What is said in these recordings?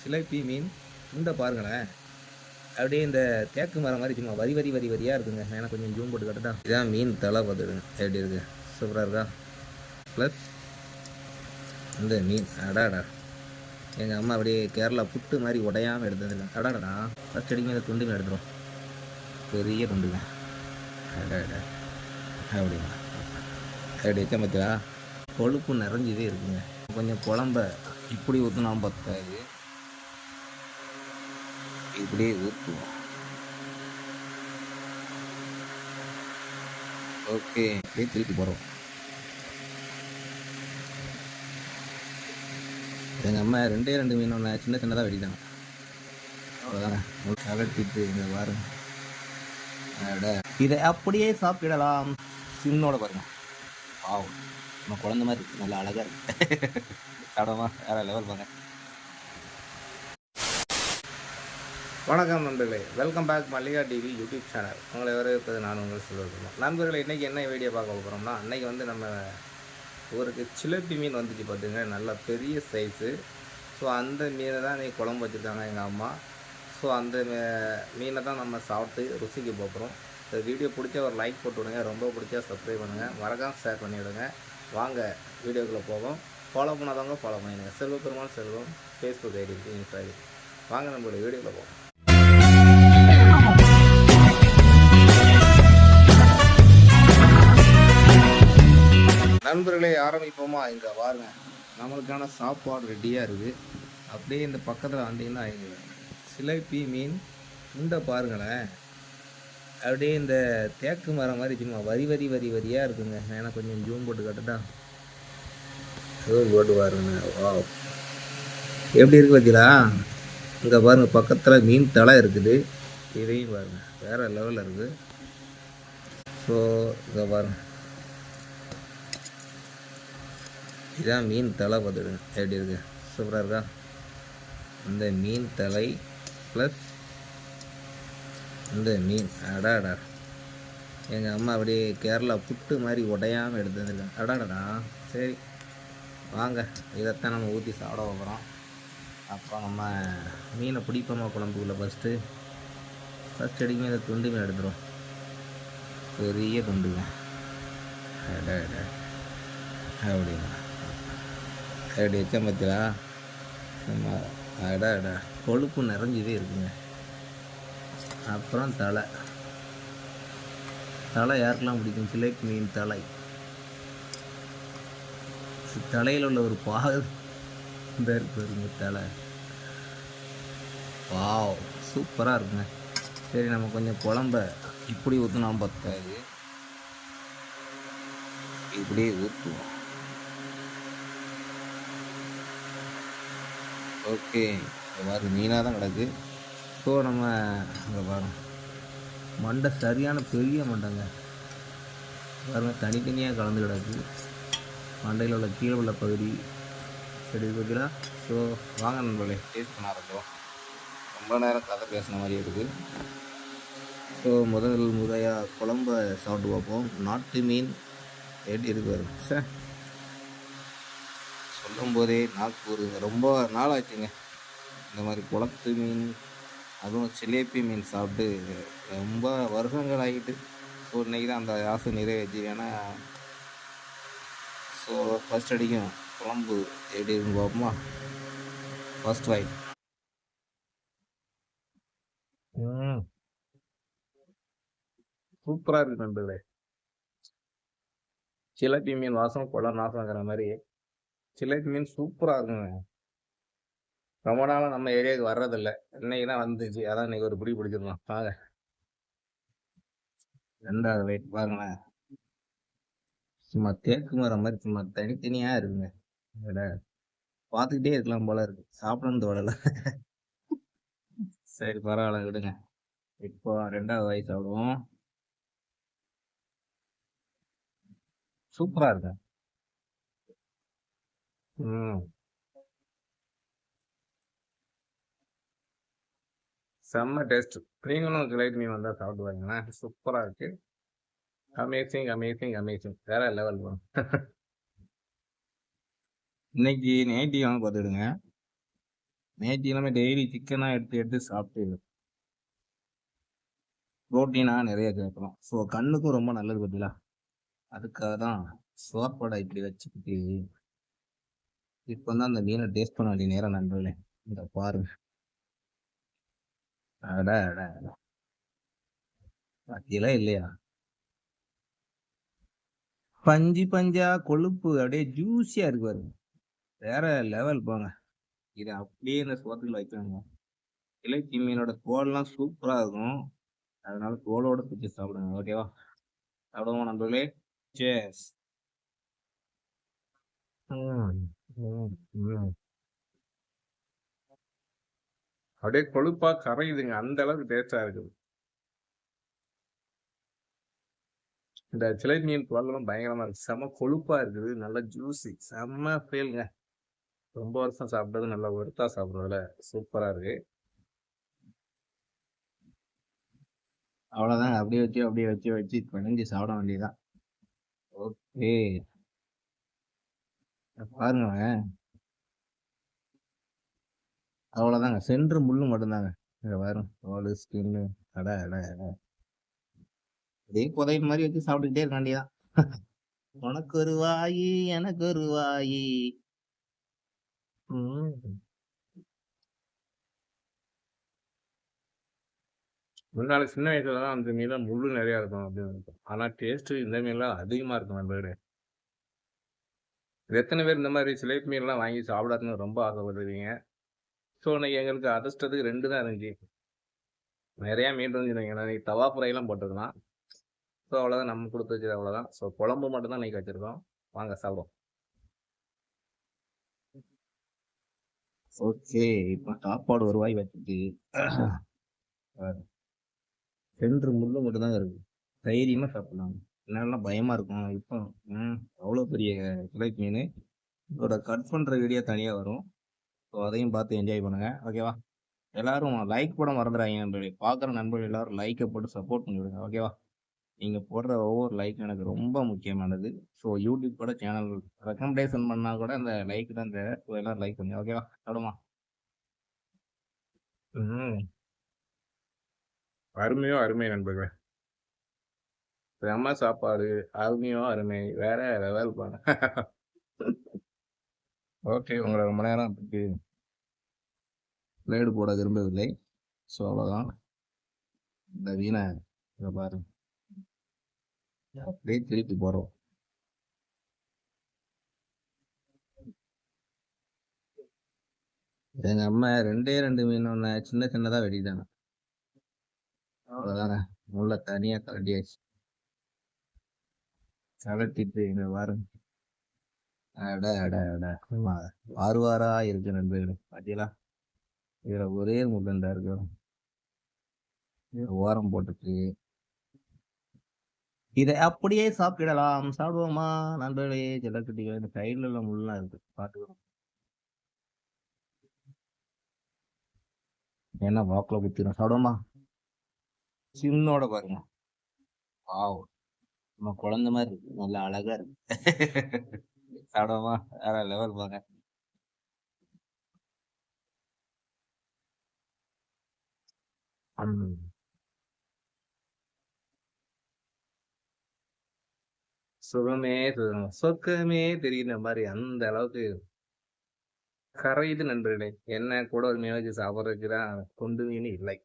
சிலேபி மீன் இந்த பாருங்களேன். அப்படியே இந்த தேக்கு மரம் மாதிரி சும்மா வரி வரி வரி வரியாக இருக்குங்க. ஏன்னா கொஞ்சம் ஜூம் போட்டு கட்டுட்டா. இதான் மீன் தலை பார்த்துடுங்க எப்படி இருக்கு, சூப்பராக இருக்கா. ப்ளஸ் இந்த மீன் அடாடா, எங்கள் அம்மா அப்படியே கேரளா புட்டு மாதிரி உடையாமல் எடுத்ததில்லை. அடாடா ஃபஸ்ட் அடிக்கும் இந்த துண்டு எடுத்துரும், பெரிய துண்டுங்க. அடாடா அப்படிங்களா, அப்படி வச்சா பார்த்தியா கொழுப்பு நிறைஞ்சதே இருக்குங்க. கொஞ்சம் குழம்ப இப்படி ஊற்றினா பத்தாது, இப்படியே ஊற்றுவோம். ஓகே, அப்படியே திருப்பி போகிறோம். எங்கள் அம்மா ரெண்டு மீன் ஒன்று சின்ன சின்னதாக வெட்டிட்டாங்க, அவ்வளோதாங்க. கலட்டிட்டு இந்த பாருங்க, இதை அப்படியே சாப்பிடலாம். சின்னோட பாருங்க, பாவம் நம்ம குழந்த மாதிரி இருக்கு, நல்லா அழகாக இருக்கு. சாப்பிடாமா வேற லெவல் பாருங்க. வணக்கம் நண்பர்களே, welcome back Mallika TV YouTube channel. உங்களை வரவேற்பது நான் உங்கள் சொல்லியிருக்கணும். நண்பர்களே, இன்றைக்கி என்ன வீடியோ பார்க்க போகிறோம்னா, அன்றைக்கி வந்து நம்ம ஊருக்கு சிலேபி மீன் வந்துச்சு பார்த்துங்க, நல்லா பெரிய சைஸு. ஸோ அந்த மீனை தான் இன்றைக்கி குழம்பு வச்சுருக்காங்க எங்கள் அம்மா. ஸோ அந்த மீனை தான் நம்ம சாப்பிட்டு ருசிக்கு போகிறோம். இந்த வீடியோ பிடிச்சா ஒரு லைக் போட்டு விடுங்க, ரொம்ப பிடிச்சா சப்ஸ்கிரைப் பண்ணுங்கள், மறக்காமல் ஷேர் பண்ணிவிடுங்க. வாங்க வீடியோக்குள்ளே போவோம். ஃபாலோ பண்ணாதவங்க ஃபாலோ பண்ணிடுங்க. செல்வபெருமாள் செல்வம் ஃபேஸ்புக் ஐடி இருக்குது, இன்ஸ்டா ஐடி. வாங்க நம்மளுடைய வீடியோக்குள்ளே போவோம். நண்பர்களே, ஆரம்பிப்போமா? இங்கே பாருங்க, நம்மளுக்கான சாப்பாடு ரெடியாக இருக்குது. அப்படியே இந்த பக்கத்தில் வந்தீங்கன்னா சிலேபி மீன் இந்த பாருங்களேன். அப்படியே இந்த தேக்கு மரம் மாதிரி சும்மா வரி வரி வரி வரியாக இருக்குங்க. ஏன்னா கொஞ்சம் ஜூம் போட்டு கட்டுட்டா, போட்டு பாருங்க. வா, எப்படி இருக்கு பார்த்தீங்களா? இங்கே பாருங்கள், பக்கத்தில் மீன் தலை இருக்குது, இதையும் பாருங்கள், வேறு லெவலில் இருக்குது. ஸோ இங்கே பாருங்கள், இதான் மீன் தலை பார்த்துடுங்க எப்படி இருக்குது, சூப்பராக இருக்கா. இந்த மீன் தலை ப்ளஸ் இந்த மீன் அடாடா, எங்கள் அம்மா அப்படியே கேரளா புட்டு மாதிரி உடையாமல் எடுத்துருந்துருக்கேன். அடாடா, சரி வாங்க, இதைத்தான் நம்ம ஊற்றி சாப்பிட போகிறோம். அப்புறம் நம்ம மீனை பிடிப்போமா குழம்புக்குள்ளே. ஃபஸ்ட் அடிக்கும் இந்த துண்டு மீன் எடுத்துரும், பெரிய துண்டுங்க. அடாடா அப்படிங்களா, அப்படி வச்சா பார்த்தியா நம்ம அடாடா கொழுப்பு நிறைஞ்சதே இருக்குங்க. அப்புறம் தலை யாருக்கெல்லாம் பிடிக்கும்? சிலேபி மீன் தலை, தலையில் உள்ள ஒரு பாகு இந்த இருக்குங்க தலை. வாவ், சூப்பராக இருக்குங்க. சரி, நம்ம கொஞ்சம் குழம்ப இப்படி ஊற்றினா பத்தாது, இப்படியே ஊற்றுவோம். ஓகே, பாருங்க மீனாக தான் கிடக்கு. ஸோ நம்ம அங்கே பாருங்க, மண்டை சரியான பெரிய மண்டைங்க பாருங்க, தனித்தனியாக கலந்து கிடக்கு. மண்டையில் உள்ள கீழே உள்ள பகுதி சரி பார்க்கலாம். ஸோ வாங்க நண்பர்களே, டேஸ்ட் பண்ண ஆரம்பிச்சோம். ரொம்ப நேரம் கதை பேசின மாதிரி இருக்குது. ஸோ முதல் முறையாக குழம்ப சாப்பிட்டு பார்ப்போம். நாட்டு மீன் எப்படி இருக்கு பாருங்க. சார் சொல்லும் போதே நாக்கு ஊறுங்க. ரொம்ப நாள் ஆச்சுங்க இந்த மாதிரி குளத்து மீன், அதுவும் சிலேபி மீன் சாப்பிட்டு ரொம்ப வருஷங்கள் ஆகிட்டு. ஸோ இன்றைக்கி தான் அந்த ஆசை நிறைவேற்றி. ஏன்னா ஸோ ஃபஸ்ட் அடிக்கும் குழம்பு எப்படி இருக்குன்னு பார்ப்போமா. ஃபஸ்ட் வாய் சூப்பராக இருக்குது நண்பர்களே. சிலேபி மீன் வாசம் கொள்ள நாசங்கிற மாதிரி சிலேபி மீன் சூப்பராக இருக்குங்க. ரொம்ப நாளாக நம்ம ஏரியாவுக்கு வர்றதில்லை, இன்னைக்கு தான் வந்துச்சு. அதான் இன்னைக்கு ஒரு பிடி பிடிச்சிருந்தோம். வாங்க, ரெண்டாவது வெயிட் பாருங்களேன், சும்மா தேக்கு மரம் மாதிரி சும்மா தனித்தனியாக இருக்குங்க. பார்த்துக்கிட்டே இருக்கலாம் போல இருக்கு, சாப்பிடணும் தோடலை. சரி பரவாயில்ல, விடுங்க. இப்போ ரெண்டாவது வாய் சாப்பிடுவோம். சூப்பராக இருக்கு. செம்ம டேஸ்ட். நீங்களும் சிலேபி மீன் வந்தால் சாப்பிட்டு பாருங்களேன், சூப்பராக இருக்கு. அமேசிங் அமேசிங் அமேசிங், வேற லெவல் வரும். இன்னைக்கு நைட்டி வாங்க பார்த்துடுங்க. நேற்று டெய்லி சிக்கனாக எடுத்து எடுத்து சாப்பிட்டு ப்ரோட்டீனாக நிறைய கேட்கலாம். ஸோ கண்ணுக்கும் ரொம்ப நல்லது பார்த்தீங்களா. அதுக்காக தான் சோப்போட இப்படி வச்சுக்கிட்டு இப்போ தான் அந்த மீனை டேஸ்ட் பண்ண வேண்டிய நேரம் நண்பர்களே. இந்த பாருங்க. அட அட பாத்தீங்களா இல்லையா? பஞ்சு பஞ்சா கொழுப்பு அப்படியே ஜூஸியா இருக்கு பாருங்க. வேற லெவல் போங்க. இதை அப்படியே இந்த சோத்துல வைக்கணுங்க. இலக்கி மீனோட தோல்லாம் சூப்பரா இருக்கும். அதனால தோலோட பிடிச்சி சாப்பிடுங்க. ஓகேவா? சாப்பிடுவோம் நண்பர்களே. சேஸ். அப்படியே கொழுப்பா கரையுதுங்க. அந்த அளவுக்கு டேஸ்டா இருக்குது. இந்த சிலை மீன் தோல்லாம் பயங்கரமா இருக்கு. செம கொழுப்பா இருக்குது. நல்லா ஜூஸி. செம்ம ஃபீல்ங்க. ரொம்ப வருஷம் சாப்பிட்டது நல்லா ஒருத்தா சாப்பிட்றதுல சூப்பரா இருக்கு. அவ்வளோதாங்க. அப்படியே வச்சு பிணைஞ்சு சாப்பிட வேண்டியதுதான். ஓகே. பாருங்களேன். அவ்வளோதாங்க. சென்ட்ரு முள்ளு மட்டும்தாங்க. இங்க பாருங்க. தோலு, ஸ்கின்னு. அட அட அட. இதே புதையல் மாதிரி வச்சு சாப்பிட்டுக்கிட்டே இருக்க வேண்டியதான். உனக்கு ஒரு வாயி, எனக்கு ஒரு வாயி. முன்னால சின்ன வயசுல தான் அந்த மீன்லாம் முள்ளு நிறையா இருக்கும் அப்படின்னு. ஆனால் டேஸ்ட்டு இந்த மீன்லாம் அதிகமாக இருக்கும் நண்பர்களே. எத்தனை பேர் இந்த மாதிரி சிலை மீன்லாம் வாங்கி சாப்பிடாதுன்னு ரொம்ப ஆசைப்படுறீங்க. ஸோ இன்னைக்கு எங்களுக்கு அதிர்ஷ்டத்துக்கு 2 தான் இருந்துச்சு. நிறையா மீன் இருந்துச்சு. இன்னைக்கு தவா ஃப்ரைலாம் போட்டுருக்கலாம். ஸோ அவ்வளோதான், நம்ம கொடுத்து வச்சது அவ்வளோதான். ஸோ குழம்பு மட்டும் தான் இன்னைக்கு வச்சுருக்கோம். வாங்க சாப்பிடுவோம். ஓகே. இப்போ சாப்பாடு ஒரு வாய் வச்சுட்டு சென்று முள்ளு மட்டும் தாங்க இருக்கு. தைரியமாக சாப்பிடலாம். என்னெல்லாம் பயமாக இருக்கும். இப்போ அவ்வளோ பெரிய சிலைக்கு மீன். இதோட கட் பண்ணுற வீடியோ தனியாக வரும். ஸோ அதையும் பார்த்து என்ஜாய் பண்ணுங்கள். ஓகேவா? எல்லாரும் லைக் போட மறந்துடாதீங்க நண்பர்களே. பார்க்குற நண்பர்கள் எல்லாரும் லைக்கை போட்டு சப்போர்ட் பண்ணி விடுங்க. ஓகேவா? நீங்கள் போடுற ஒவ்வொரு லைக் எனக்கு ரொம்ப முக்கியமானது. ஸோ யூடியூப் கூட சேனல் ரெக்கமெண்டேஷன் பண்ணால் கூட அந்த லைக் தான் தேவை. ஸோ எல்லாரும் லைக் பண்ணுங்க. ஓகேவா? சாப்பிடுமா? அருமையோ அருமை நண்பர்களே. செம்ம சாப்பாடு. அருமையோ அருமை. வேற லெவல் பாருங்க. ஓகே. உங்களை ரொம்ப நேரம் பிளேடு போட விரும்பவில்லை. ஸோ அவ்வளோதான். இந்த வீணை இதை பாருங்க. அப்படியே திருப்பி போடுறோம். எங்க அம்மா 2 மீன் ஒன்று சின்ன சின்னதாக வெட்டிட்டாங்க. அவ்வளோதாங்க. முள்ள தனியாக கலட்டியாச்சு. கலட்டிட்டு இங்க பாருங்க. அட அட அட. வாரா இருக்கு நண்பர்களே. பார்த்தீங்களா? இதுல ஒரே முள்ளண்டா இருக்கு. ஓரம் போட்டுட்டு இதை அப்படியே சாப்பிடலாம். சாப்பிடுவோமா நண்பர்களே? செல்லக்குட்டிகள் இந்த சைடுல உள்ள முள்ளெல்லாம் இருக்கு, பார்த்துக்கணும். ஏன்னா வாக்குல குத்திடும். சாப்பிடுவோமா? சின்னோட பாருங்க. வாவ், நம்ம குழந்தை மாதிரி இருக்கு. நல்லா அழகா இருக்கு. சாப்பிடுவோமா? வேற லெவல் பாருங்க. சுகமே சுகம், சொர்க்கமே தெரியுற மாதிரி அந்த அளவுக்கு கரையுது நண்பர்களே. என்ன கூட ஒரு மீன் வச்சு சாப்பிட்றதுக்கு தான் கொண்டு மீன் இல்லை.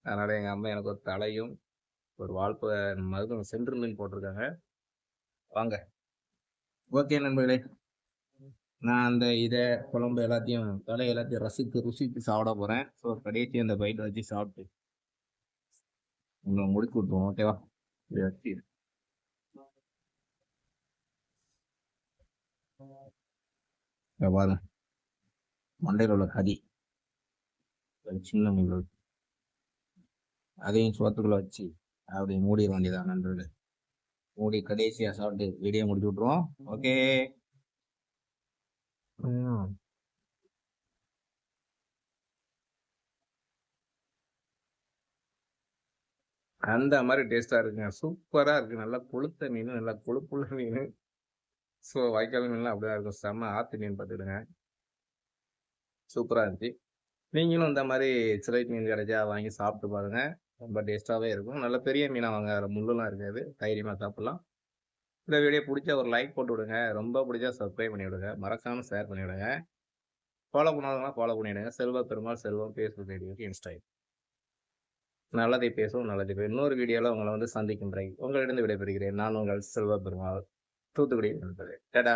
அதனால எங்க அம்மா எனக்கு ஒரு தலையும் ஒரு வாழ்ப்ப மருத்துவம் சென்று மீன் போட்டிருக்காங்க. வாங்க. ஓகே நண்பர்களே, நான் அந்த இதை குழம்பு எல்லாத்தையும் தலை எல்லாத்தையும் ருசித்து சாப்பிட போறேன். ஸோ கடைசி அந்த பைட்டை வச்சு சாப்பிட்டு உங்களை முடிச்சு விட்டுருவோம். ஓகேவா? இதை வச்சு பாருங்க, மண்டையில் உள்ள கறி சின்ன மீன் அதையும் சோத்துக்குள்ள வச்சு அப்படி மூடிட வேண்டியதான் நண்பர்களே. மூடி கடைசியா சாப்பிட்டு வீடியோ முடிச்சு விட்டுருவோம். ஓகே. அந்த மாதிரி டேஸ்டா இருக்குங்க. சூப்பரா இருக்கு. நல்லா கொளுத்த மீன், நல்லா கொழுப்புள்ள மீன். ஸோ வாய்க்கால் மீன்லாம் அப்படிதான் இருக்கும். செம்ம ஆத்து மீன் பார்த்துக்கிடுங்க. சூப்பராக இருந்துச்சு. நீங்களும் இந்த மாதிரி சிலேபி மீன் கிடைச்சா வாங்கி சாப்பிட்டு பாருங்க. ரொம்ப டேஸ்ட்டாகவே இருக்கும். நல்ல பெரிய மீனாக வாங்க, அதில் முள்ளுலாம் இருக்காது. தைரியமாக சாப்பிட்லாம். இந்த வீடியோ பிடிச்சா ஒரு லைக் போட்டு விடுங்க. ரொம்ப பிடிச்சா சப்ஸ்கிரைப் பண்ணி விடுங்க. மறக்காமல் ஷேர் பண்ணி விடுங்க. ஃபாலோ பண்ணாதவங்கன்னா ஃபாலோ பண்ணிவிடுங்க. செல்வ பெருமாள் செல்வம் ஃபேஸ்புக் ஐடிக்கு இன்ஸ்டா. நல்லதை பேசுவோம், நல்லதை பேசுவோம். இன்னொரு வீடியோவில் உங்களை வந்து சந்திக்கின்றேன். உங்களிடம் விடைபெறுகிறேன். நான் உங்கள் செல்வ பெருமாள், தூத்துக்குடி நண்பரே. டடா.